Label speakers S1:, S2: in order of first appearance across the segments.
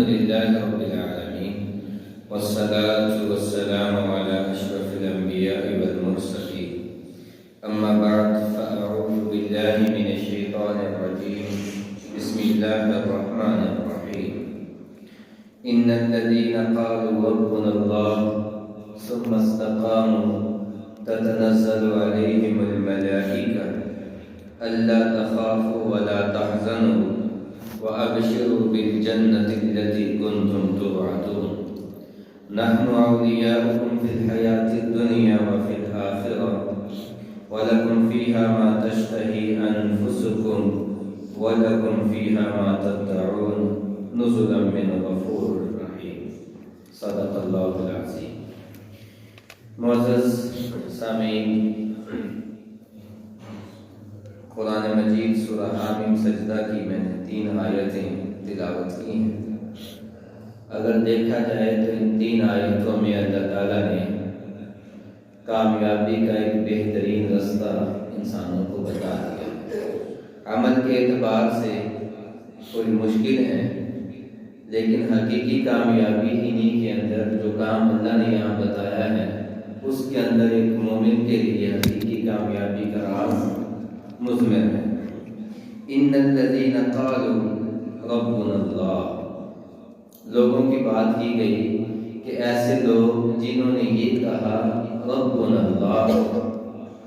S1: لله رب العالمين والصلاة والسلام على أشرف الأنبياء والمرسلين أما بعد فأعوذ بالله من الشيطان الرجيم بسم الله الرحمن الرحيم إن الذين قالوا ربنا الله ثم استقاموا تتنزل عليهم الملائكة ألا تخافوا ولا تحزنوا وأبشروا بالجنة التي كنتم توعدون نحن أولياؤكم في الحياة الدنيا وفي الآخرة ولكم فيها ما تشتهي أنفسكم ولكم فيها ما تدعون نزلا من غفور رحيم صدق الله العظيم۔ معزز سامعین، قرآن مجید سورہ حامیم سجدہ کی میں نے 3 آیتیں تلاوت کی ہیں۔ اگر دیکھا جائے تو ان 3 آیتوں میں اللہ تعالیٰ نے کامیابی کا ایک بہترین رستہ انسانوں کو بتا دیا۔ عمل کے اعتبار سے کوئی مشکل ہے، لیکن حقیقی کامیابی انہی کے اندر جو کام اللہ نے یہاں بتایا ہے اس کے اندر ایک مومن کے لیے حقیقی کامیابی کا راز مضمر ہے۔ ان الذین قالوا ربنا اللہ، لوگوں کی بات کی گئی کہ ایسے لوگ جنہوں نے یہ کہا ربنا اللہ،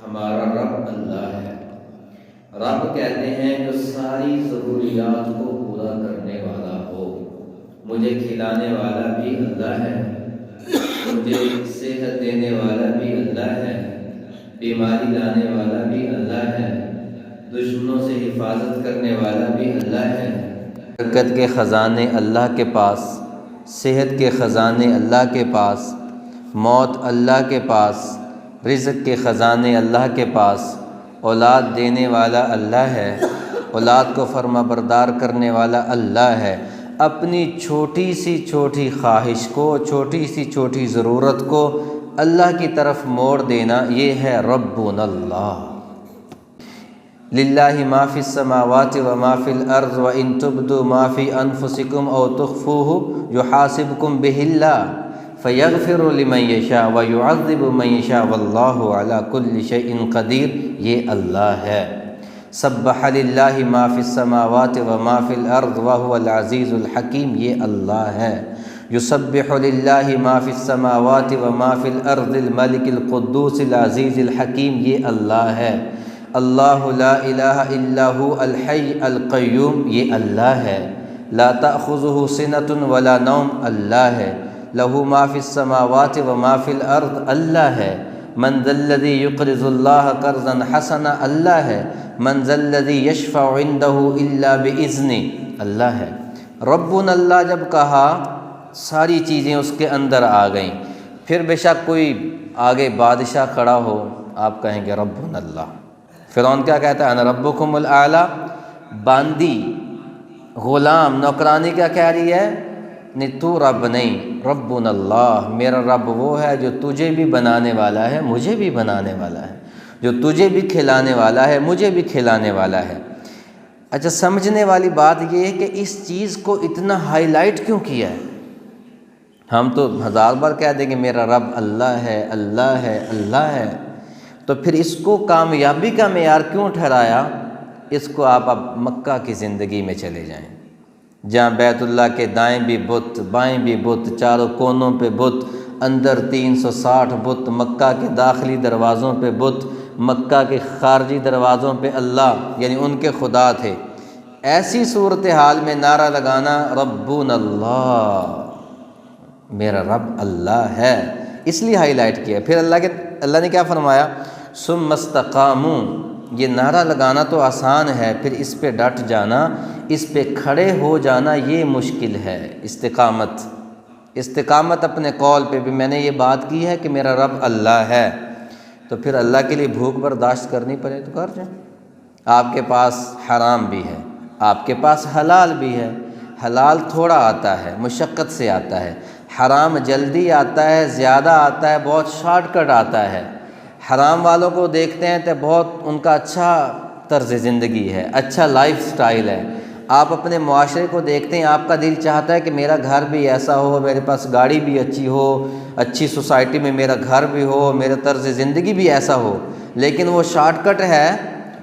S1: ہمارا رب اللہ ہے۔ رب کہتے ہیں جو ساری ضروریات کو پورا کرنے والا ہو۔ مجھے کھلانے والا بھی اللہ ہے، مجھے صحت دینے والا بھی اللہ ہے، بیماری لانے والا بھی اللہ ہے، دشمنوں سے حفاظت کرنے والا بھی اللہ ہے۔ برکت کے خزانے اللہ کے پاس، صحت کے خزانے اللہ کے پاس، موت اللہ کے پاس، رزق کے خزانے اللہ کے پاس، اولاد دینے والا اللہ ہے، اولاد کو فرما بردار کرنے والا اللہ ہے۔ اپنی چھوٹی سی چھوٹی خواہش کو، چھوٹی سی چھوٹی ضرورت کو اللہ کی طرف موڑ دینا، یہ ہے ربنا اللہ۔ للہ ما فی السماوات و ما فی الارض و ان تبدوا ما فی انفسکم او تخفوہ یحاسبکم بہ اللہ فیغفر لمن یشاء و یعذب من یشاء واللہ علی کل شیء قدیر، یہ اللہ ہے۔ سبح للہ ما فی السماوات و ما فی الارض وہو العزیز الحکیم، یہ اللہ ہے۔ یسبح للہ ما فی السماوات و ما فی الارض الملک القدوس العزیز الحکیم، یہ اللہ ہے۔ اللہ لا الہ الا هو الحی القیوم، یہ اللہ ہے۔ لا تأخذہ سنۃ ولا نوم، اللہ ہے۔ لہ ما فی السماوات و ما فی الارض، اللہ ہے۔ من ذا الذی یقرض اللہ قرضا حسنا، اللہ ہے۔ من ذا الذی یشفع عندہ الا باذنہ، اللہ ہے۔ ربنا اللہ جب کہا ساری چیزیں اس کے اندر آ گئیں۔ پھر بے شک کوئی آگے بادشاہ کھڑا ہو، آپ کہیں گے ربنا اللہ۔ فرعون کیا کہتا ہے؟ انا ربکم الاعلی، باندی غلام نوکرانی کیا کہہ رہی ہے؟ نہیں تو رب نہیں، ربنا اللہ، میرا رب وہ ہے جو تجھے بھی بنانے والا ہے، مجھے بھی بنانے والا ہے، جو تجھے بھی کھلانے والا ہے، مجھے بھی کھلانے والا ہے۔ اچھا، سمجھنے والی بات یہ ہے کہ اس چیز کو اتنا ہائی لائٹ کیوں کیا ہے؟ ہم تو 1000 بار کہہ دیں کہ میرا رب اللہ ہے، اللہ ہے، اللہ ہے، تو پھر اس کو کامیابی کا معیار کیوں ٹھہرایا؟ اس کو آپ اب مکہ کی زندگی میں چلے جائیں، جہاں بیت اللہ کے دائیں بھی بت، بائیں بھی بت، چاروں کونوں پہ بت، اندر 360 بت، مکہ کے داخلی دروازوں پہ بت، مکہ کے خارجی دروازوں پہ اللہ، یعنی ان کے خدا تھے۔ ایسی صورتحال میں نعرہ لگانا ربنا اللہ، میرا رب اللہ ہے، اس لیے ہائی لائٹ کیا۔ پھر اللہ نے کیا فرمایا؟ ثم استقاموا، یہ نعرہ لگانا تو آسان ہے، پھر اس پہ ڈٹ جانا، اس پہ کھڑے ہو جانا یہ مشکل ہے۔ استقامت اپنے قول پہ بھی، میں نے یہ بات کی ہے کہ میرا رب اللہ ہے، تو پھر اللہ کے لیے بھوک برداشت کرنی پڑے تو کر جائیں۔ آپ کے پاس حرام بھی ہے، آپ کے پاس حلال بھی ہے۔ حلال تھوڑا آتا ہے، مشقت سے آتا ہے، حرام جلدی آتا ہے، زیادہ آتا ہے، بہت شارٹ کٹ آتا ہے۔ حرام والوں کو دیکھتے ہیں تو بہت ان کا اچھا طرز زندگی ہے، اچھا لائف سٹائل ہے۔ آپ اپنے معاشرے کو دیکھتے ہیں، آپ کا دل چاہتا ہے کہ میرا گھر بھی ایسا ہو، میرے پاس گاڑی بھی اچھی ہو، اچھی سوسائٹی میں میرا گھر بھی ہو، میرا طرز زندگی بھی ایسا ہو، لیکن وہ شارٹ کٹ ہے،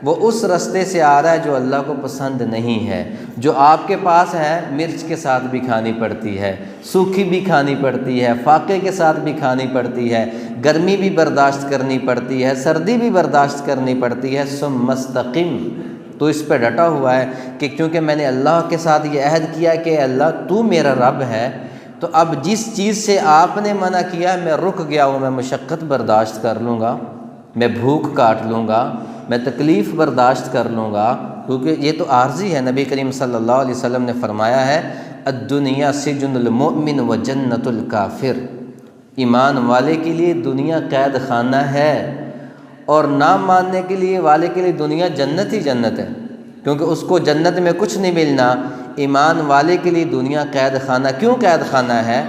S1: وہ اس رستے سے آ رہا ہے جو اللہ کو پسند نہیں ہے۔ جو آپ کے پاس ہے مرچ کے ساتھ بھی کھانی پڑتی ہے، سوکھی بھی کھانی پڑتی ہے، فاقے کے ساتھ بھی کھانی پڑتی ہے، گرمی بھی برداشت کرنی پڑتی ہے، سردی بھی برداشت کرنی پڑتی ہے۔ ثم مستقم، تو اس پہ ڈٹا ہوا ہے کہ کیونکہ میں نے اللہ کے ساتھ یہ عہد کیا کہ اللہ تو میرا رب ہے، تو اب جس چیز سے آپ نے منع کیا ہے میں رک گیا ہوں، میں مشقت برداشت کر لوں گا، میں بھوک کاٹ لوں گا، میں تکلیف برداشت کر لوں گا، کیونکہ یہ تو عارضی ہے۔ نبی کریم صلی اللہ علیہ وسلم نے فرمایا ہے الدنیا سجن المؤمن و جنت الکافر، ایمان والے کے لیے دنیا قید خانہ ہے، اور نہ ماننے کے لیے والے کے لیے دنیا جنت ہی جنت ہے، کیونکہ اس کو جنت میں کچھ نہیں ملنا۔ ایمان والے کے لیے دنیا قید خانہ کیوں قید خانہ ہے؟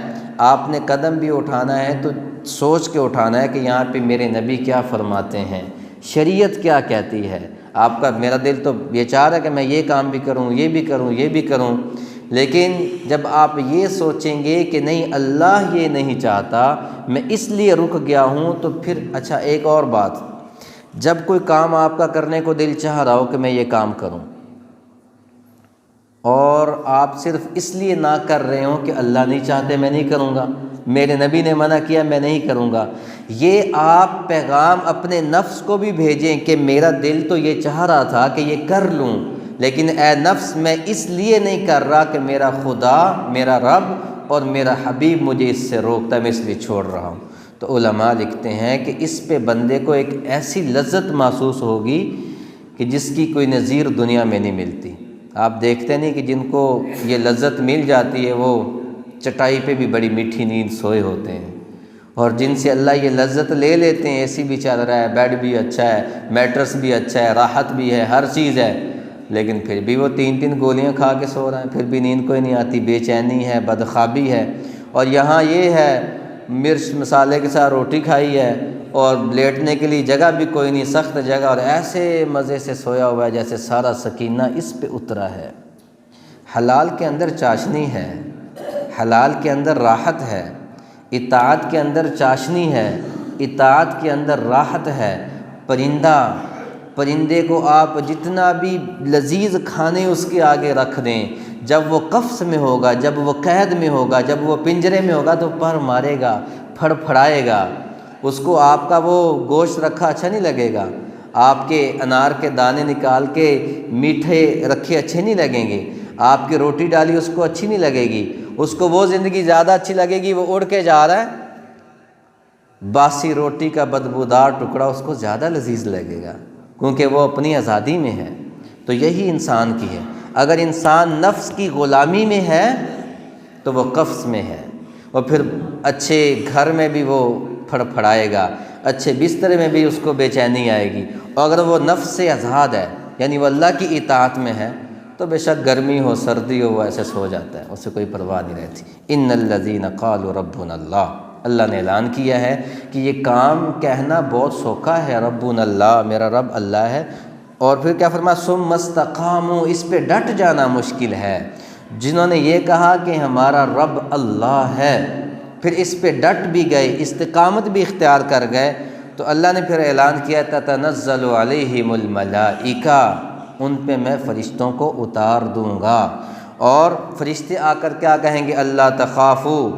S1: آپ نے قدم بھی اٹھانا ہے تو سوچ کے اٹھانا ہے کہ یہاں پہ میرے نبی کیا فرماتے ہیں، شریعت کیا کہتی ہے۔ آپ کا میرا دل تو یہ چاہ رہا ہے کہ میں یہ کام بھی کروں، یہ بھی کروں، یہ بھی کروں، لیکن جب آپ یہ سوچیں گے کہ نہیں اللہ یہ نہیں چاہتا، میں اس لیے رک گیا ہوں، تو پھر اچھا ایک اور بات، جب کوئی کام آپ کا کرنے کو دل چاہ رہا ہو کہ میں یہ کام کروں، اور آپ صرف اس لیے نہ کر رہے ہوں کہ اللہ نہیں چاہتے میں نہیں کروں گا، میرے نبی نے منع کیا میں نہیں کروں گا، یہ آپ پیغام اپنے نفس کو بھی بھیجیں کہ میرا دل تو یہ چاہ رہا تھا کہ یہ کر لوں، لیکن اے نفس میں اس لیے نہیں کر رہا کہ میرا خدا، میرا رب اور میرا حبیب مجھے اس سے روکتا ہے، میں اس لیے چھوڑ رہا ہوں۔ تو علماء لکھتے ہیں کہ اس پہ بندے کو ایک ایسی لذت محسوس ہوگی کہ جس کی کوئی نظیر دنیا میں نہیں ملتی۔ آپ دیکھتے نہیں کہ جن کو یہ لذت مل جاتی ہے وہ چٹائی پہ بھی بڑی میٹھی نیند سوئے ہوتے ہیں، اور جن سے اللہ یہ لذت لے لیتے ہیں، اے سی بھی چل رہا ہے، بیڈ بھی اچھا ہے، میٹرس بھی اچھا ہے، راحت بھی ہے، ہر چیز ہے، لیکن پھر بھی وہ 3 گولیاں کھا کے سو رہے ہیں، پھر بھی نیند کوئی نہیں آتی، بے چینی ہے، بدخوابی ہے۔ اور یہاں یہ ہے مرچ مسالے کے ساتھ روٹی کھائی ہے اور لیٹنے کے لیے جگہ بھی کوئی نہیں، سخت جگہ، اور ایسے مزے سے سویا ہوا ہے جیسے سارا سکینہ اس پہ اترا ہے۔ حلال کے اندر چاشنی ہے، حلال کے اندر راحت ہے، اطاعت کے اندر چاشنی ہے، اطاعت کے اندر راحت ہے۔ پرندے کو آپ جتنا بھی لذیذ کھانے اس کے آگے رکھ دیں، جب وہ قفس میں ہوگا، جب وہ قید میں ہوگا، جب وہ پنجرے میں ہوگا تو پر مارے گا، پھڑ پھڑائے گا، اس کو آپ کا وہ گوشت رکھا اچھا نہیں لگے گا، آپ کے انار کے دانے نکال کے میٹھے رکھے اچھے نہیں لگیں گے، آپ کی روٹی ڈالی اس کو اچھی نہیں لگے گی، اس کو وہ زندگی زیادہ اچھی لگے گی، وہ اڑ کے جا رہا ہے، باسی روٹی کا بدبودار ٹکڑا اس کو زیادہ لذیذ لگے گا، کیونکہ وہ اپنی آزادی میں ہے۔ تو یہی انسان کی ہے، اگر انسان نفس کی غلامی میں ہے تو وہ قفس میں ہے، اور پھر اچھے گھر میں بھی وہ پھڑ پھڑائے گا، اچھے بستر میں بھی اس کو بے چینی آئے گی، اور اگر وہ نفس سے آزاد ہے یعنی وہ اللہ کی اطاعت میں ہے تو بے شک گرمی ہو سردی ہو وہ ایسے سو جاتا ہے، اسے کوئی پرواہ نہیں رہتی۔ ان الذین قالوا ربنا اللہ، اللہ نے اعلان کیا ہے کہ یہ کام کہنا بہت سوکھا ہے، ربنا اللہ، میرا رب اللہ ہے، اور پھر کیا فرمایا ثم استقاموا، اس پہ ڈٹ جانا مشکل ہے۔ جنہوں نے یہ کہا کہ ہمارا رب اللہ ہے، پھر اس پہ ڈٹ بھی گئے، استقامت بھی اختیار کر گئے، تو اللہ نے پھر اعلان کیا تتنزل علیہم الملائکہ، ان پہ میں فرشتوں کو اتار دوں گا، اور فرشتے آ کر کیا کہیں گے، اللہ تخافوا،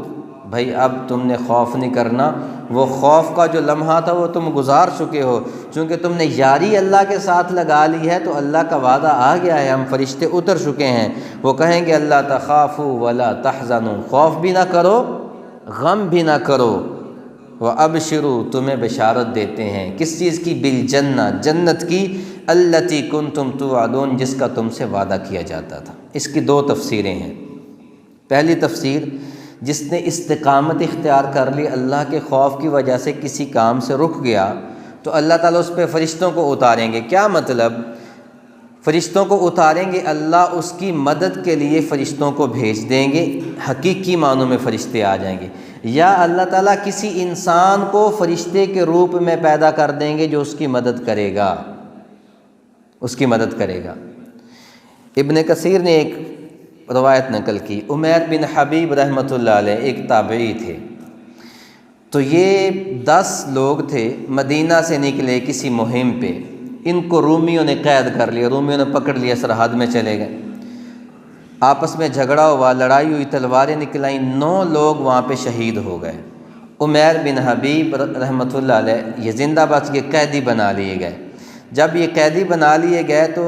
S1: بھائی اب تم نے خوف نہیں کرنا، وہ خوف کا جو لمحہ تھا وہ تم گزار چکے ہو، چونکہ تم نے یاری اللہ کے ساتھ لگا لی ہے تو اللہ کا وعدہ آ گیا ہے، ہم فرشتے اتر چکے ہیں۔ وہ کہیں گے اللہ تخافوا ولا تحزنوا، خوف بھی نہ کرو غم بھی نہ کرو، وابشروا، تمہیں بشارت دیتے ہیں کس چیز کی، بالجنہ، جنت کی، التی کنتم توعدون، جس کا تم سے وعدہ کیا جاتا تھا۔ اس کی 2 تفسیریں ہیں۔ پہلی تفسیر، جس نے استقامت اختیار کر لی، اللہ کے خوف کی وجہ سے کسی کام سے رک گیا، تو اللہ تعالیٰ اس پہ فرشتوں کو اتاریں گے۔ کیا مطلب؟ فرشتوں کو اتاریں گے، اللہ اس کی مدد کے لیے فرشتوں کو بھیج دیں گے، حقیقی معنوں میں فرشتے آ جائیں گے، یا اللہ تعالیٰ کسی انسان کو فرشتے کے روپ میں پیدا کر دیں گے جو اس کی مدد کرے گا، اس کی مدد کرے گا۔ ابن کثیر نے ایک روایت نقل کی، عمیر بن حبیب رحمۃ اللہ علیہ ایک تابعی تھے، تو یہ 10 لوگ تھے، مدینہ سے نکلے کسی مہم پہ، ان کو رومیوں نے قید کر لیا، رومیوں نے پکڑ لیا، سرحد میں چلے گئے، آپس میں جھگڑا ہوا، لڑائی ہوئی، تلواریں نکلائیں، 9 لوگ وہاں پہ شہید ہو گئے۔ عمیر بن حبیب رحمۃ اللہ علیہ یہ زندہ بچ کے قیدی بنا لیے گئے۔ جب یہ قیدی بنا لیے گئے تو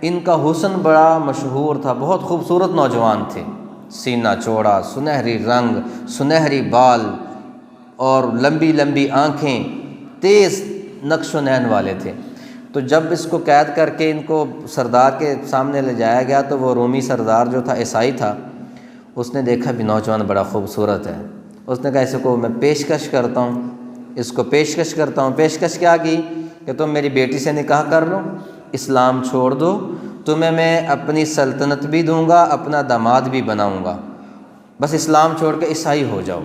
S1: ان کا حسن بڑا مشہور تھا، بہت خوبصورت نوجوان تھے، سینہ چوڑا، سنہری رنگ، سنہری بال اور لمبی لمبی آنکھیں، تیز نقش و نین والے تھے۔ تو جب اس کو قید کر کے ان کو سردار کے سامنے لے جایا گیا تو وہ رومی سردار جو تھا، عیسائی تھا، اس نے دیکھا بھی نوجوان بڑا خوبصورت ہے، اس نے کہا اس کو میں پیشکش کرتا ہوں، اس کو پیشکش کرتا ہوں۔ پیشکش کیا کی کہ تم میری بیٹی سے نکاح کر لو، اسلام چھوڑ دو، تمہیں میں اپنی سلطنت بھی دوں گا، اپنا داماد بھی بناؤں گا، بس اسلام چھوڑ کے عیسائی ہو جاؤ۔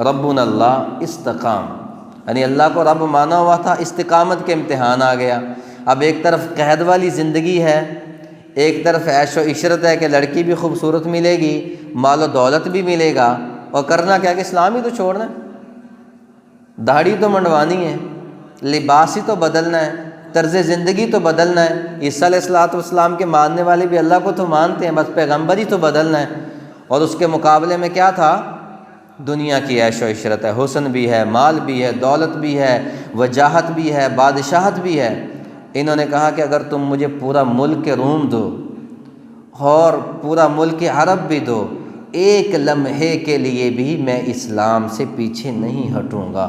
S1: ربنا اللہ استقام، یعنی اللہ کو رب مانا ہوا تھا، استقامت کے امتحان آ گیا۔ اب ایک طرف قید والی زندگی ہے، ایک طرف عیش و عشرت ہے کہ لڑکی بھی خوبصورت ملے گی، مال و دولت بھی ملے گا، اور کرنا کیا کہ اسلام ہی تو چھوڑنا ہے، داڑھی تو منڈوانی ہے، لباس ہی تو بدلنا ہے، طرز زندگی تو بدلنا ہے۔ عیسیٰ علیہ السلام کے ماننے والے بھی اللہ کو تو مانتے ہیں، بس پیغمبر ہی تو بدلنا ہے۔ اور اس کے مقابلے میں کیا تھا؟ دنیا کی عیش و عشرت ہے، حسن بھی ہے، مال بھی ہے، دولت بھی ہے، وجاہت بھی ہے، بادشاہت بھی ہے۔ انہوں نے کہا کہ اگر تم مجھے پورا ملک روم دو اور پورا ملک عرب بھی دو، ایک لمحے کے لیے بھی میں اسلام سے پیچھے نہیں ہٹوں گا۔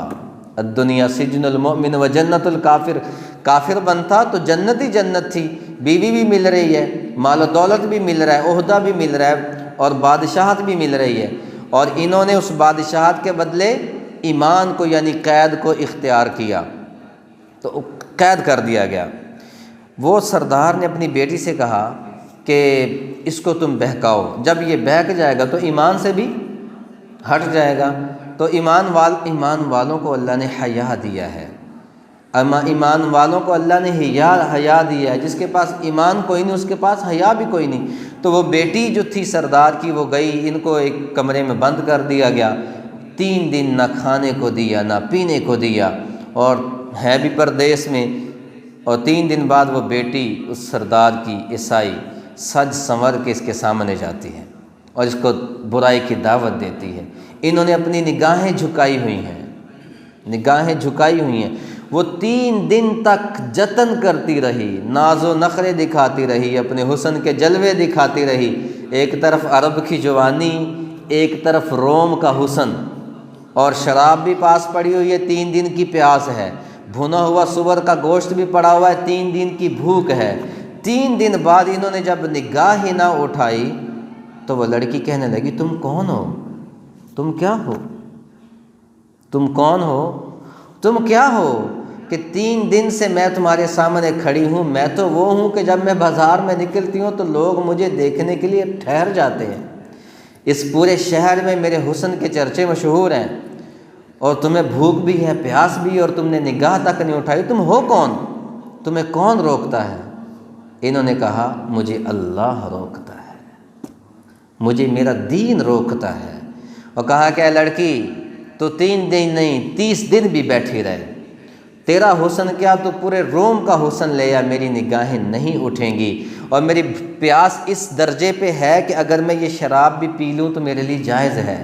S1: الدنیا سجن المؤمن و جنت الکافر، کافر بنتا تو جنت ہی جنت تھی، بیوی بھی مل رہی ہے، مال و دولت بھی مل رہا ہے، عہدہ بھی مل رہا ہے، اور بادشاہت بھی مل رہی ہے، اور انہوں نے اس بادشاہت کے بدلے ایمان کو یعنی قید کو اختیار کیا، تو قید کر دیا گیا۔ وہ سردار نے اپنی بیٹی سے کہا کہ اس کو تم بہکاؤ، جب یہ بہک جائے گا تو ایمان سے بھی ہٹ جائے گا۔ تو ایمان والوں کو اللہ نے حیا دیا ہے، ایمان والوں کو اللہ نے حیا دیا ہے۔ جس کے پاس ایمان کوئی نہیں، اس کے پاس حیا بھی کوئی نہیں۔ تو وہ بیٹی جو تھی سردار کی، وہ گئی، ان کو ایک کمرے میں بند کر دیا گیا، 3 دن نہ کھانے کو دیا نہ پینے کو دیا، اور ہے بھی پردیس میں۔ اور 3 دن بعد وہ بیٹی اس سردار کی عیسائی سج سنور کے اس کے سامنے جاتی ہے اور اس کو برائی کی دعوت دیتی ہے۔ انہوں نے اپنی نگاہیں جھکائی ہوئی ہیں، وہ 3 دن تک جتن کرتی رہی، ناز و نخرے دکھاتی رہی، اپنے حسن کے جلوے دکھاتی رہی، ایک طرف عرب کی جوانی، ایک طرف روم کا حسن، اور شراب بھی پاس پڑی ہوئی ہے، 3 دن کی پیاس ہے، بھنا ہوا سور کا گوشت بھی پڑا ہوا ہے، 3 دن کی بھوک ہے۔ 3 دن بعد انہوں نے جب نگاہ ہی نہ اٹھائی تو وہ لڑکی کہنے لگی تم کون ہو؟ تم کیا ہو؟ تم کون ہو؟ تم کیا ہو کہ 3 دن سے میں تمہارے سامنے کھڑی ہوں؟ میں تو وہ ہوں کہ جب میں بازار میں نکلتی ہوں تو لوگ مجھے دیکھنے کے لیے ٹھہر جاتے ہیں، اس پورے شہر میں میرے حسن کے چرچے مشہور ہیں، اور تمہیں بھوک بھی ہے، پیاس بھی ہے، اور تم نے نگاہ تک نہیں اٹھائی، تم ہو کون؟ تمہیں کون روکتا ہے؟ انہوں نے کہا مجھے اللہ روکتا ہے، مجھے میرا دین روکتا ہے۔ اور کہا کہ اے لڑکی تو 3 دن نہیں 30 دن بھی بیٹھی رہے، تیرا حسن کیا تو پورے روم کا حسن لے یا میری نگاہیں نہیں اٹھیں گی، اور میری پیاس اس درجے پہ ہے کہ اگر میں یہ شراب بھی پی لوں تو میرے لیے جائز ہے،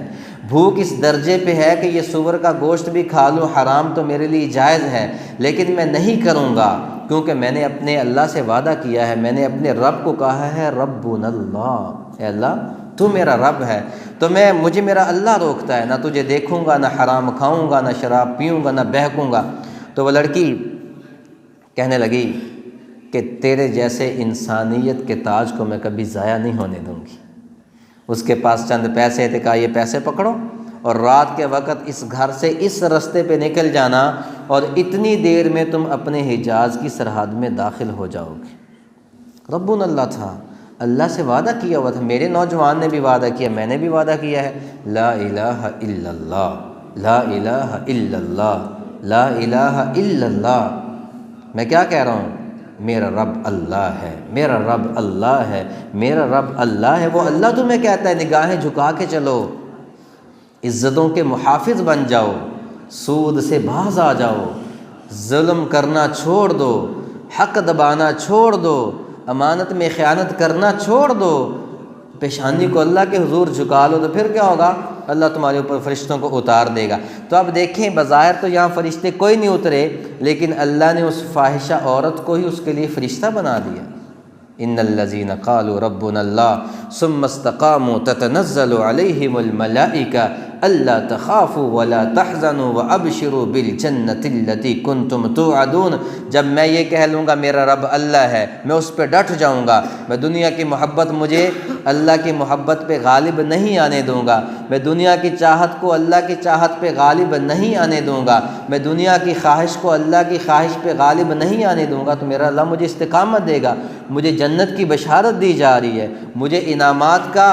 S1: بھوک اس درجے پہ ہے کہ یہ سور کا گوشت بھی کھا لوں حرام تو میرے لیے جائز ہے، لیکن میں نہیں کروں گا کیونکہ میں نے اپنے اللہ سے وعدہ کیا ہے، میں نے اپنے رب کو کہا ہے ربنا اللہ، اے اللہ تو میرا رب ہے، تو مجھے میرا اللہ روکتا ہے، نہ تجھے دیکھوں گا، نہ حرام کھاؤں گا، نہ شراب پیوں گا، نہ بہکوں گا۔ تو وہ لڑکی کہنے لگی کہ تیرے جیسے انسانیت کے تاج کو میں کبھی ضائع نہیں ہونے دوں گی۔ اس کے پاس چند پیسے تھے، کہا یہ پیسے پکڑو اور رات کے وقت اس گھر سے اس رستے پہ نکل جانا، اور اتنی دیر میں تم اپنے حجاز کی سرحد میں داخل ہو جاؤ گے۔ ربنا اللہ تھا، اللہ سے وعدہ کیا ہوا تھا، میرے نوجوان نے بھی وعدہ کیا، میں نے بھی وعدہ کیا ہے، لا الہ الا اللہ، لا الہ الا اللہ، لا الہ الا اللہ۔ میں کیا کہہ رہا ہوں میرا رب اللہ ہے، میرا رب اللہ ہے، میرا رب اللہ ہے۔ وہ اللہ تمہیں کہتا ہے نگاہیں جھکا کے چلو، عزتوں کے محافظ بن جاؤ، سود سے باز آ جاؤ، ظلم کرنا چھوڑ دو، حق دبانا چھوڑ دو، امانت میں خیانت کرنا چھوڑ دو، پیشانی کو اللہ کے حضور جھکا لو، تو پھر کیا ہوگا؟ اللہ تمہارے اوپر فرشتوں کو اتار دے گا۔ تو اب دیکھیں، بظاہر تو یہاں فرشتے کوئی نہیں اترے، لیکن اللہ نے اس فاحشہ عورت کو ہی اس کے لیے فرشتہ بنا دیا۔ ان الذین قالوا ربنا اللہ ثم استقاموا تتنزل علیہم الملائکہ الا تخافوا ولا تحزنوا وابشروا بالجنۃ التی کنتم توعدون۔ جب میں یہ کہہ لوں گا میرا رب اللہ ہے، میں اس پہ ڈٹ جاؤں گا، میں دنیا کی محبت، مجھے اللہ کی محبت پہ غالب نہیں آنے دوں گا، میں دنیا کی چاہت کو اللہ کی چاہت پہ غالب نہیں آنے دوں گا، میں دنیا کی خواہش کو اللہ کی خواہش پہ غالب نہیں آنے دوں گا، تو میرا اللہ مجھے استقامت دے گا، مجھے جنت کی بشارت دی جا رہی ہے، مجھے انعامات کا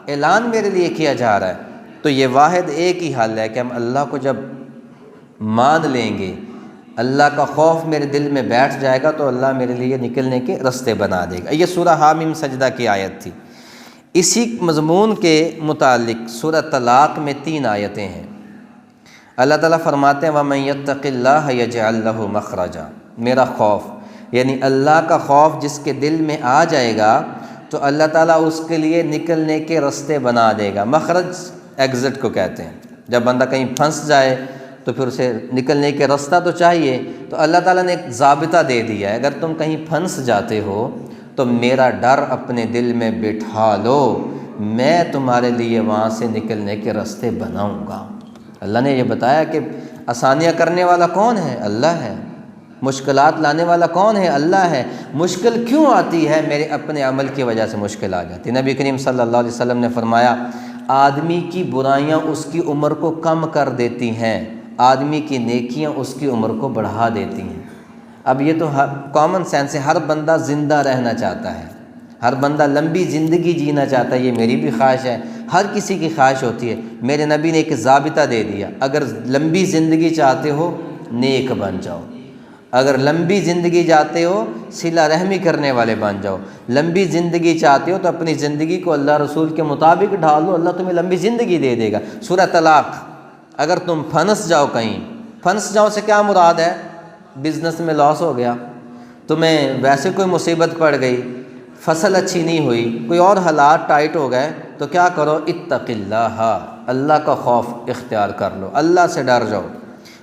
S1: اعلان میرے لیے کیا جا رہا ہے۔ تو یہ واحد ایک ہی حل ہے کہ ہم اللہ کو جب مان لیں گے، اللہ کا خوف میرے دل میں بیٹھ جائے گا، تو اللہ میرے لیے نکلنے کے رستے بنا دے گا۔ یہ سورہ حامیم سجدہ کی آیت تھی۔ اسی مضمون کے متعلق سورہ طلاق میں 3 آیتیں ہیں۔ اللہ تعالیٰ فرماتے ہیں وَمَن يَتَّقِ اللَّهَ يَجْعَل لَّهُ مَخْرَجًا، میرا خوف، یعنی اللہ کا خوف جس کے دل میں آ جائے گا تو اللہ تعالیٰ اس کے لیے نکلنے کے رستے بنا دے گا۔ مخرج ایگزٹ کو کہتے ہیں، جب بندہ کہیں پھنس جائے تو پھر اسے نکلنے کے راستہ تو چاہیے، تو اللہ تعالیٰ نے ایک ضابطہ دے دیا ہے، اگر تم کہیں پھنس جاتے ہو تو میرا ڈر اپنے دل میں بٹھا لو، میں تمہارے لیے وہاں سے نکلنے کے راستے بناؤں گا۔ اللہ نے یہ بتایا کہ آسانیاں کرنے والا کون ہے؟ اللہ ہے۔ مشکلات لانے والا کون ہے؟ اللہ ہے۔ مشکل کیوں آتی ہے؟ میرے اپنے عمل کی وجہ سے مشکل آ جاتی ہے۔ نبی کریم صلی اللہ علیہ وسلم نے فرمایا آدمی کی برائیاں اس کی عمر کو کم کر دیتی ہیں، آدمی کی نیکیاں اس کی عمر کو بڑھا دیتی ہیں۔ اب یہ تو کامن سینس ہے، ہر بندہ زندہ رہنا چاہتا ہے، ہر بندہ لمبی زندگی جینا چاہتا ہے، یہ میری بھی خواہش ہے، ہر کسی کی خواہش ہوتی ہے۔ میرے نبی نے ایک ضابطہ دے دیا، اگر لمبی زندگی چاہتے ہو نیک بن جاؤ، اگر لمبی زندگی چاہتے ہو صلہ رحمی کرنے والے بن جاؤ، لمبی زندگی چاہتے ہو تو اپنی زندگی کو اللہ رسول کے مطابق ڈھال دو، اللہ تمہیں لمبی زندگی دے دے گا۔ سورہ طلاق، اگر تم پھنس جاؤ کہیں، پھنس جاؤ سے کیا مراد ہے؟ بزنس میں لاس ہو گیا، تمہیں ویسے کوئی مصیبت پڑ گئی، فصل اچھی نہیں ہوئی، کوئی اور حالات ٹائٹ ہو گئے، تو کیا کرو؟ اتق اللہ، اللہ کا خوف اختیار کر لو، اللہ سے ڈر جاؤ۔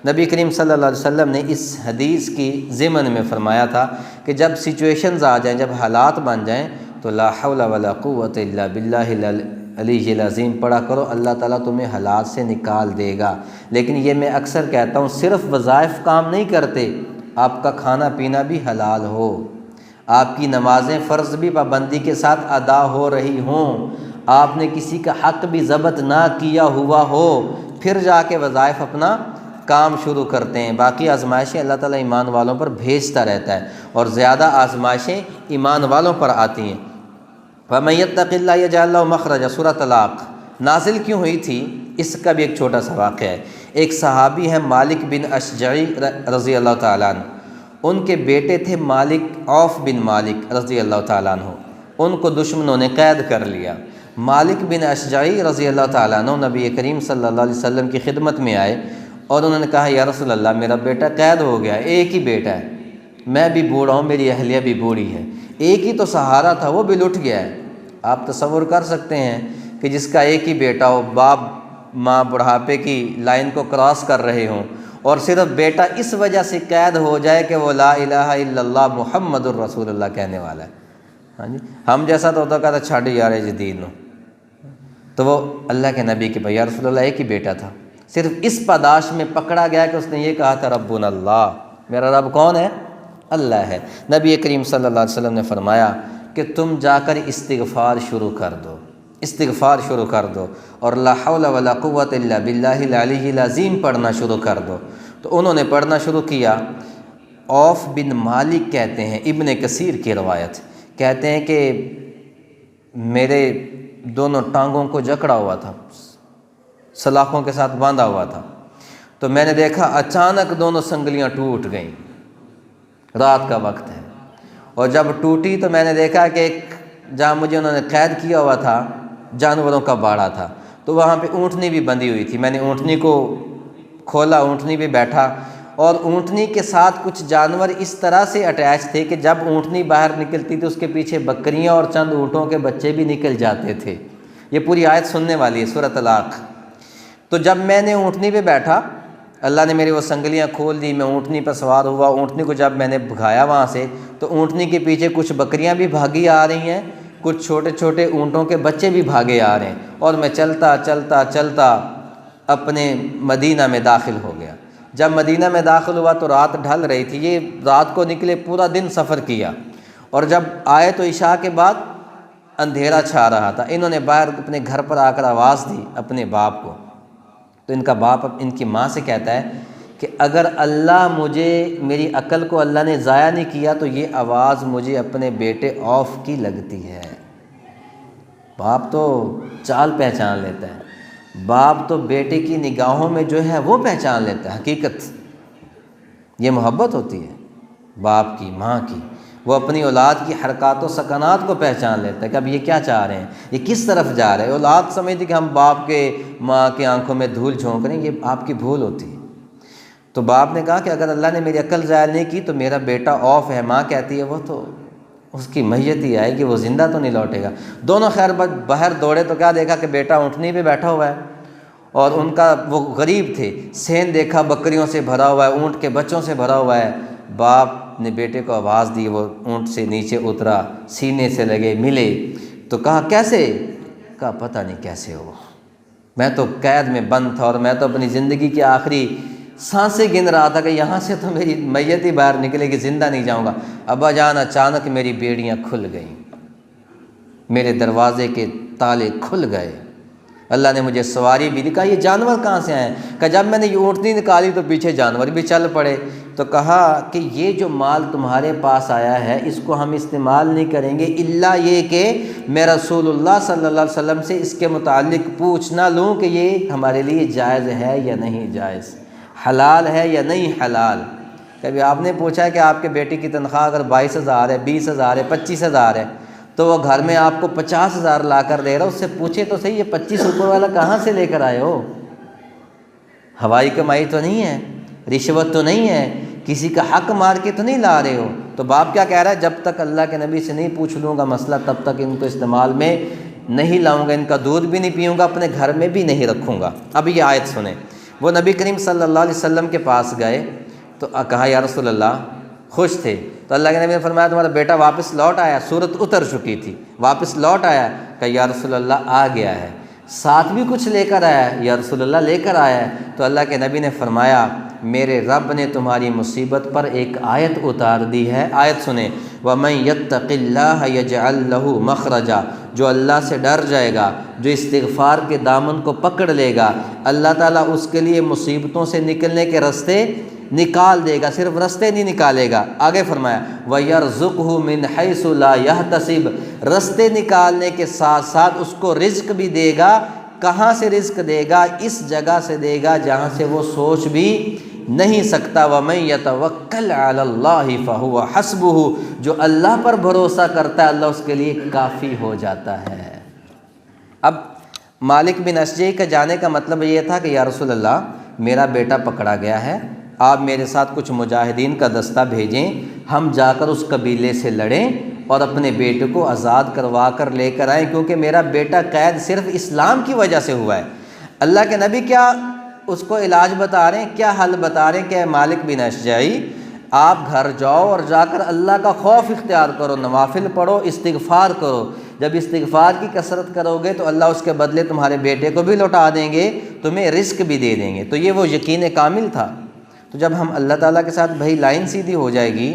S1: نبی کریم صلی اللہ علیہ وسلم نے اس حدیث کی ضمن میں فرمایا تھا کہ جب سچویشنز آ جائیں، جب حالات بن جائیں، تو لا حول ولا قوت الا باللہ العلی العظیم پڑھا کرو، اللہ تعالیٰ تمہیں حالات سے نکال دے گا۔ لیکن یہ میں اکثر کہتا ہوں، صرف وظائف کام نہیں کرتے، آپ کا کھانا پینا بھی حلال ہو، آپ کی نمازیں فرض بھی پابندی کے ساتھ ادا ہو رہی ہوں، آپ نے کسی کا حق بھی ضبط نہ کیا ہوا ہو، پھر جا کے وظائف اپنا کام شروع کرتے ہیں۔ باقی آزمائشیں اللہ تعالیٰ ایمان والوں پر بھیجتا رہتا ہے، اور زیادہ آزمائشیں ایمان والوں پر آتی ہیں۔ وَمَن يَتَّقِ اللَّهَ يَجْعَل لَّهُ مَخْرَجًا، سورہ طلاق نازل کیوں ہوئی تھی؟ اس کا بھی ایک چھوٹا سا واقعہ ہے۔ ایک صحابی ہیں مالک بن اشجعی رضی اللہ تعالیٰ عنہ، ان کے بیٹے تھے مالک، عوف بن مالک رضی اللہ تعالیٰ عنہ، ان کو دشمنوں نے قید کر لیا۔ مالک بن اشجعی رضی اللہ تعالیٰ عنہ نبی کریم صلی اللہ علیہ وسلم کی خدمت میں آئے اور انہوں نے کہا یا رسول اللہ، میرا بیٹا قید ہو گیا، ایک ہی بیٹا ہے، میں بھی بوڑھا ہوں، میری اہلیہ بھی بوڑھی ہے، ایک ہی تو سہارا تھا وہ بھی لٹ گیا ہے۔ آپ تصور کر سکتے ہیں کہ جس کا ایک ہی بیٹا ہو، باپ ماں بڑھاپے کی لائن کو کراس کر رہے ہوں، اور صرف بیٹا اس وجہ سے قید ہو جائے کہ وہ لا الہ الا اللہ محمد الرسول اللہ کہنے والا ہے۔ ہاں جی، ہم جیسا تو ہوتا کہتا چھاڑ یار جدید، تو وہ اللہ کے نبی کے بھائی یا رسول اللہ ایک ہی بیٹا تھا، صرف اس پاداش میں پکڑا گیا کہ اس نے یہ کہا تھا ربنا اللہ، میرا رب کون ہے؟ اللہ ہے۔ نبی کریم صلی اللہ علیہ وسلم نے فرمایا کہ تم جا کر استغفار شروع کر دو، استغفار شروع کر دو، اور لا حول ولا قوت الا باللہ العلی العظیم پڑھنا شروع کر دو۔ تو انہوں نے پڑھنا شروع کیا۔ عوف بن مالک کہتے ہیں، ابن کثیر کی روایت کہتے ہیں کہ میرے دونوں ٹانگوں کو جکڑا ہوا تھا، سلاخوں کے ساتھ باندھا ہوا تھا، تو میں نے دیکھا اچانک دونوں سنگلیاں ٹوٹ گئیں، رات کا وقت ہے، اور جب ٹوٹی تو میں نے دیکھا کہ ایک جہاں مجھے انہوں نے قید کیا ہوا تھا جانوروں کا باڑا تھا، تو وہاں پہ اونٹنی بھی بندھی ہوئی تھی۔ میں نے اونٹنی کو کھولا، اونٹنی پہ بیٹھا، اور اونٹنی کے ساتھ کچھ جانور اس طرح سے اٹیچ تھے کہ جب اونٹنی باہر نکلتی تو اس کے پیچھے بکریاں اور چند اونٹوں کے بچے بھی نکل جاتے تھے۔ یہ پوری آیت سننے والی ہے، سورۃ طلاق۔ تو جب میں نے اونٹنی پہ بیٹھا، اللہ نے میری وہ سنگلیاں کھول دی، میں اونٹنی پر سوار ہوا۔ اونٹنی کو جب میں نے بھگایا وہاں سے، تو اونٹنی کے پیچھے کچھ بکریاں بھی بھاگی آ رہی ہیں، کچھ چھوٹے چھوٹے اونٹوں کے بچے بھی بھاگے آ رہے ہیں، اور میں چلتا چلتا چلتا اپنے مدینہ میں داخل ہو گیا۔ جب مدینہ میں داخل ہوا تو رات ڈھل رہی تھی، یہ رات کو نکلے، پورا دن سفر کیا، اور جب آئے تو عشاء کے بعد اندھیرا چھا رہا تھا۔ انہوں نے باہر اپنے گھر پر آ کر آواز دی اپنے باپ کو، تو ان کا باپ ان کی ماں سے کہتا ہے کہ اگر اللہ مجھے، میری عقل کو اللہ نے ضائع نہیں کیا تو یہ آواز مجھے اپنے بیٹے عوف کی لگتی ہے۔ باپ تو چال پہچان لیتا ہے، باپ تو بیٹے کی نگاہوں میں جو ہے وہ پہچان لیتا ہے حقیقت۔ یہ محبت ہوتی ہے باپ کی، ماں کی، وہ اپنی اولاد کی حرکات و سکنات کو پہچان لیتا ہے کہ اب یہ کیا چاہ رہے ہیں، یہ کس طرف جا رہے ہیں۔ اولاد سمجھتی کہ ہم باپ کے، ماں کی آنکھوں میں دھول جھونک رہے ہیں، یہ آپ کی بھول ہوتی ہے۔ تو باپ نے کہا کہ اگر اللہ نے میری عقل ضائع نہیں کی تو میرا بیٹا عوف ہے، ماں کہتی ہے وہ تو اس کی میت ہی آئے گی، وہ زندہ تو نہیں لوٹے گا۔ دونوں خیر باہر دوڑے تو کیا دیکھا کہ بیٹا اونٹنی پہ بیٹھا ہوا ہے، اور ان کا وہ غریب تھے، سین دیکھا بکریوں سے بھرا ہوا ہے، اونٹ کے بچوں سے بھرا ہوا ہے۔ باپ نے بیٹے کو آواز دی، وہ اونٹ سے نیچے اترا، سینے سے لگے، ملے، تو کہا کیسے؟ کہا پتہ نہیں کیسے ہو، میں تو قید میں بند تھا، اور میں تو اپنی زندگی کی آخری سانسیں گن رہا تھا کہ یہاں سے تو میری میت ہی باہر نکلے گی، زندہ نہیں جاؤں گا۔ ابا جان اچانک میری بیڑیاں کھل گئیں، میرے دروازے کے تالے کھل گئے، اللہ نے مجھے سواری بھی دی۔ کہا یہ جانور کہاں سے آئے؟ کہ جب میں نے یہ اونٹنی نکالی تو پیچھے جانور بھی چل پڑے۔ تو کہا کہ یہ جو مال تمہارے پاس آیا ہے اس کو ہم استعمال نہیں کریں گے الا یہ کہ میں رسول اللہ صلی اللہ علیہ وسلم سے اس کے متعلق پوچھ نہ لوں کہ یہ ہمارے لیے جائز ہے یا نہیں جائز، حلال ہے یا نہیں حلال۔ کبھی آپ نے پوچھا ہے کہ آپ کے بیٹے کی تنخواہ اگر 22,000 ہے، 20,000 ہے، 25,000 ہے، تو وہ گھر میں آپ کو 50,000 لا کر دے رہا، اس سے پوچھے تو صحیح یہ 25 اوپر والا کہاں سے لے کر آئے ہو؟ ہوائی کمائی تو نہیں ہے، رشوت تو نہیں ہے، کسی کا حق مار کے تو نہیں لا رہے ہو۔ تو باپ کیا کہہ رہا ہے؟ جب تک اللہ کے نبی سے نہیں پوچھ لوں گا مسئلہ تب تک ان کو استعمال میں نہیں لاؤں گا، ان کا دودھ بھی نہیں پیوں گا، اپنے گھر میں بھی نہیں رکھوں گا۔ اب یہ آیت سنیں، وہ نبی کریم صلی اللہ علیہ وسلم کے پاس گئے تو کہا یا رسول اللہ، خوش تھے، تو اللہ کے نبی نے فرمایا تمہارا بیٹا واپس لوٹ آیا، سورت اتر چکی تھی، واپس لوٹ آیا؟ کہ یا رسول اللہ آ گیا ہے۔ ساتھ بھی کچھ لے کر آیا ہے؟ یا رسول اللہ لے کر آیا ہے۔ تو اللہ کے نبی نے فرمایا میرے رب نے تمہاری مصیبت پر ایک آیت اتار دی ہے، آیت سنیں، وَمَن يَتَّقِ اللَّهَ يَجْعَلْ لَهُ مَخْرَجًا، جو اللہ سے ڈر جائے گا، جو استغفار کے دامن کو پکڑ لے گا، اللہ تعالیٰ اس کے لیے مصیبتوں سے نکلنے کے راستے نکال دے گا، صرف راستے نہیں نکالے گا۔ آگے فرمایا وَيَرْزُقْهُ مِنْ حَيْثُ لَا يَحْتَسِبُ، راستے نکالنے کے ساتھ ساتھ اس کو رزق بھی دے گا۔ کہاں سے رزق دے گا؟ اس جگہ سے دے گا جہاں سے وہ سوچ بھی نہیں سکتا۔ وَمَن يَتَوَكَّلْ عَلَى اللَّهِ فَهُوَ حَسْبُهُ، جو اللہ پر بھروسہ کرتا ہے اللہ اس کے لیے کافی ہو جاتا ہے۔ اب مالک بن اشجع کا جانے کا مطلب یہ تھا کہ یا رسول اللہ میرا بیٹا پکڑا گیا ہے، آپ میرے ساتھ کچھ مجاہدین کا دستہ بھیجیں، ہم جا کر اس قبیلے سے لڑیں اور اپنے بیٹے کو آزاد کروا کر لے کر آئیں، کیونکہ میرا بیٹا قید صرف اسلام کی وجہ سے ہوا ہے۔ اللہ کے نبی کیا اس کو علاج بتا رہے ہیں، کیا حل بتا رہے ہیں کہ مالک بن اشجع آپ گھر جاؤ اور جا کر اللہ کا خوف اختیار کرو، نوافل پڑھو، استغفار کرو۔ جب استغفار کی کثرت کرو گے تو اللہ اس کے بدلے تمہارے بیٹے کو بھی لوٹا دیں گے، تمہیں رزق بھی دے دیں گے۔ تو یہ وہ یقین کامل تھا۔ تو جب ہم اللہ تعالیٰ کے ساتھ بھائی لائن سیدھی ہو جائے گی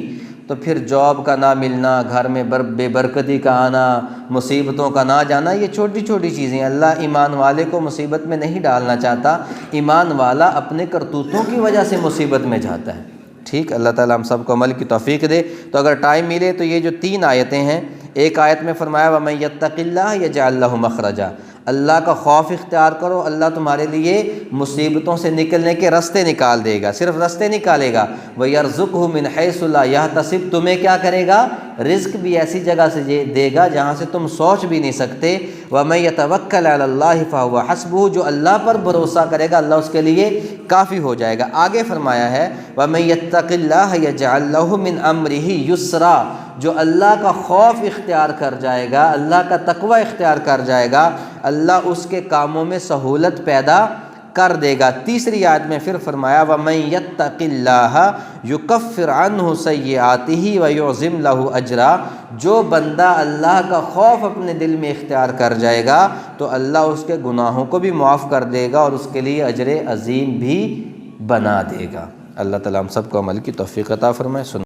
S1: تو پھر جاب کا نہ ملنا، گھر میں بے برکتی کا آنا، مصیبتوں کا نہ جانا، یہ چھوٹی چھوٹی چیزیں، اللہ ایمان والے کو مصیبت میں نہیں ڈالنا چاہتا، ایمان والا اپنے کرتوتوں کی وجہ سے مصیبت میں جاتا ہے۔ ٹھیک، اللہ تعالیٰ ہم سب کو عمل کی توفیق دے۔ تو اگر ٹائم ملے تو یہ جو 3 آیتیں ہیں، ایک آیت میں فرمایا وَمَن يَتَّقِ اللَّهَ يَجْعَل لَهُ مَخْرَجًا، اللہ کا خوف اختیار کرو، اللہ تمہارے لیے مصیبتوں سے نکلنے کے راستے نکال دے گا، صرف راستے نکالے گا۔ وَيَرْزُقْهُ مِنْ حَيْثُ لَا يَحْتَسِبُ، تمہیں کیا کرے گا؟ رزق بھی ایسی جگہ سے دے گا جہاں سے تم سوچ بھی نہیں سکتے۔ وَمَن يَتَوَكَّلْ عَلَى اللَّهِ فَهُوَ حَسْبُهُ، جو اللہ پر بھروسہ کرے گا اللہ اس کے لیے کافی ہو جائے گا۔ آگے فرمایا ہے وَمَن يَتَّقِ اللَّهَ يَجْعَل لَّهُ مِنْ أَمْرِهِ يُسْرًا، جو اللہ کا خوف اختیار کر جائے گا، اللہ کا تقوی اختیار کر جائے گا، اللہ اس کے کاموں میں سہولت پیدا کر دے گا۔ تیسری آیت میں پھر فرمایا وَمَن يَتَّقِ اللَّهَ يُكَفِّرْ عَنْهُ سَيِّئَاتِهِ وَيُعْظِمْ لَهُ أَجْرًا، جو بندہ اللہ کا خوف اپنے دل میں اختیار کر جائے گا تو اللہ اس کے گناہوں کو بھی معاف کر دے گا اور اس کے لیے اجر عظیم بھی بنا دے گا۔ اللہ تعالیٰ ہم سب کو عمل کی توفیق عطا فرمائے۔